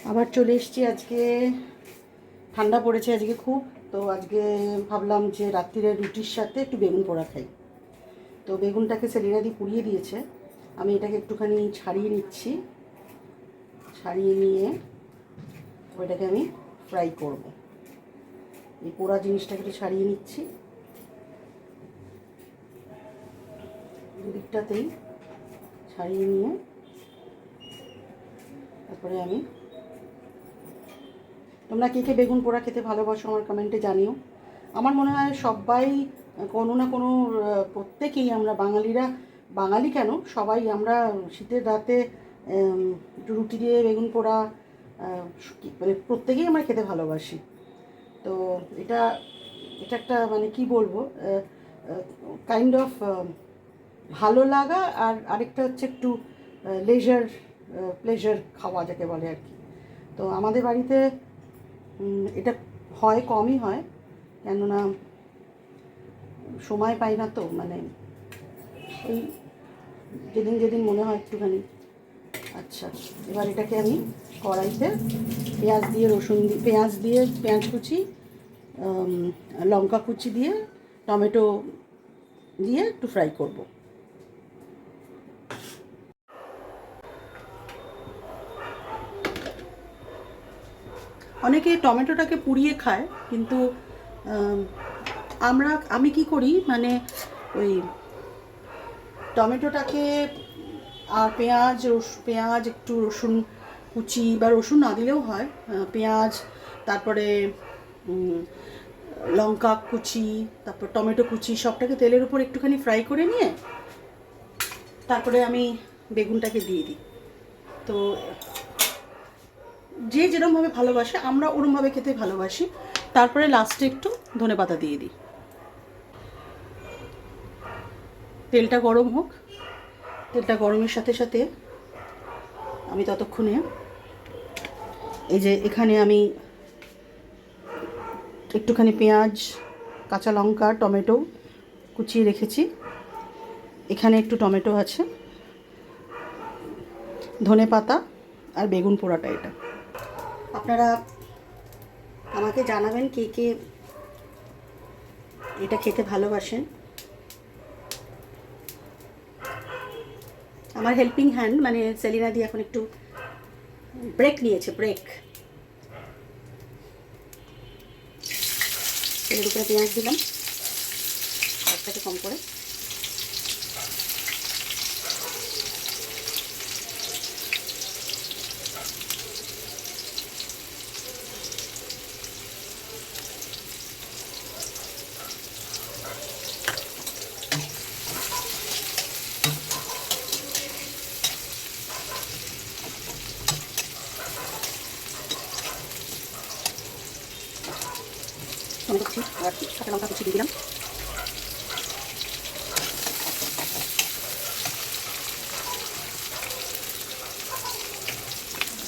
আবার চলে এসেছি আজকে। ঠান্ডা পড়েছে আজকে খুব, তো আজকে ভাবলাম যে রাত্রিরে রুটির সাথে একটু বেগুন পোড়া খাই। তো বেগুনটাকে সেলিনা দি পুড়িয়ে দিয়েছে, আমি এটাকে একটুখানি ছাড়িয়ে নিচ্ছি। ছাড়িয়ে নিয়ে ওইটাকে আমি ফ্রাই করব। এই পোড়া জিনিসটাকে একটু ছাড়িয়ে নিচ্ছি, দুদিকটাতেই ছাড়িয়ে নিয়ে তারপরে আমি, তোমরা কে কে বেগুন পোড়া খেতে ভালোবাসো আমার কমেন্টে জানিও। আমার মনে হয় সবাই কোনো না কোনো, প্রত্যেকেই আমরা বাঙালিরা, বাঙালি কেন সবাই আমরা শীতের রাতে একটু রুটি দিয়ে বেগুন পোড়া মানে প্রত্যেকেই আমরা খেতে ভালোবাসি। তো এটা এটা একটা মানে কি বলবো, কাইন্ড অফ ভালো লাগা, আর আরেকটা হচ্ছে একটু প্লেজার খাওয়া যাকে বলে আর কি। তো আমাদের বাড়িতে এটা হয়, কমই হয়, কেননা সময় পাই না তো, মানে ওই যেদিন যেদিন মনে হয় একটুখানি। আচ্ছা, এবার এটাকে আমি কড়াইতে পেঁয়াজ দিয়ে, রসুন দিয়ে, পেঁয়াজ কুচি, লঙ্কা কুচি দিয়ে, টমেটো দিয়ে একটু ফ্রাই করব। অনেকে টমেটোটাকে পুড়িয়ে খায়, কিন্তু আমি কি করি, মানে ওই টমেটোটাকে আর পেঁয়াজ একটু রসুন কুচি, বা রসুন না দিলেও হয়, পেঁয়াজ, তারপরে লঙ্কা কুচি, তারপর টমেটো কুচি, সবটাকে তেলের উপর একটুখানি ফ্রাই করে নিয়ে তারপরে আমি বেগুনটাকে দিয়ে দিই। তো যে যেরমভাবে ভালোবাসে, আমরা ওরমভাবে খেতে ভালোবাসি। তারপরে লাস্টে একটু ধনেপাতা দিয়ে দিই। তেলটা গরম হোক, তেলটা গরমের সাথে সাথে আমি ততক্ষণে এই যে এখানে আমি একটুখানি পেঁয়াজ, কাঁচা লঙ্কা, টমেটো কুচিয়ে রেখেছি। এখানে একটু টমেটো আছে, ধনেপাতা আর বেগুন পোড়াটা। এটা আপনারা আমাকে জানাবেন কে কে এটা খেতে ভালোবাসেন। আমার হেল্পিং হ্যান্ড মানে সেলিনা দি এখন একটু ব্রেক নিয়েছে, ব্রেক। তেলের উপরে পেঁয়াজ দিলাম, গ্যাসটাকে কম করে। টমেটো কুচি আর কাঁচা লঙ্কা কুচি দিয়ে দিলাম।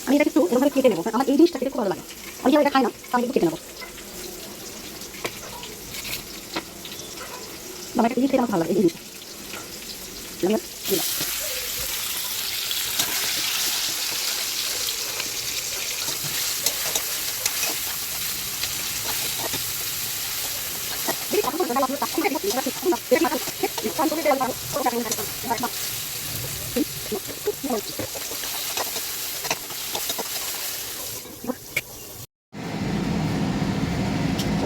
আমি এটা একটু এরকমভাবে কেটে নেবো, আমার এই জিনিসটা খেতে খুব ভালো লাগে। আমি যারা এটা খাই না, আমি একটু কেটে নেবো। আমার একটা জিনিস খেতে আমার ভালো লাগে, এই জিনিসটা দিলাম।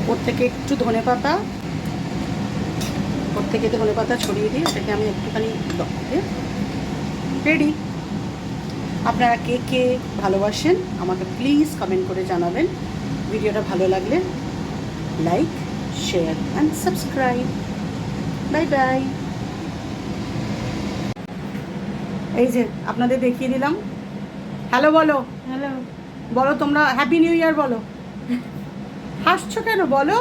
ওপর থেকে একটু ধনেপাতা, ওপর থেকে ধনেপাতা ছড়িয়ে দিয়ে এটাকে আমি একটুখানি রেডি। আপনারা কে কে ভালোবাসেন আমাকে প্লিজ কমেন্ট করে জানাবেন। ভিডিওটা ভালো লাগলে like, share and subscribe. Bye bye. এই যে আপনাদের দেখিয়ে দিলাম। হ্যালো বলো, হ্যালো, বলো তোমরা হ্যাপি নিউ ইয়ার বলো। হাসছো কেন বলো?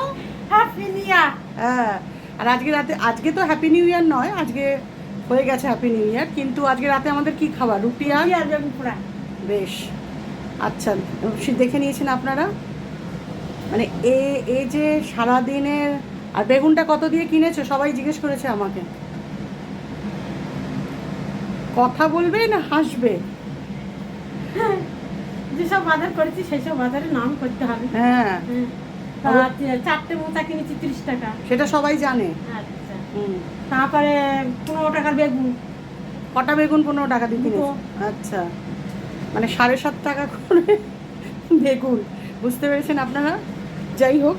Happy new year. হ্যাঁ, আর আজকে তো হ্যাপি নিউ ইয়ার নয়, আজকে হয়ে গেছে হ্যাপি নিউ ইয়ার, কিন্তু আজকে রাতে আমাদের কি খাবার? রুটি আর বেগুন পোড়া। বেশ, আচ্ছা, দেখে নিয়েছেন আপনারা। মানে এ যে সারাদিনের, আর বেগুনটা কত দিয়ে কিনেছো সবাই জিজ্ঞেস করেছে আমাকে। কথা বলবে না হাসবে? যেসব বাজার করেছি সেই সব বাজারের নাম করতে হবে। হ্যাঁ, তা 4টে মোচা কিনেছি 30 টাকা। সেটা সবাই জানে। আচ্ছা। হুম। তারপরে 15 টাকার বেগুন। কটা বেগুন 15 টাকা দিয়ে দুটো। কিনেছে? আচ্ছা, মানে 7.5 টাকা করে বেগুন, বুঝতে পেরেছেন আপনারা? যাই হোক,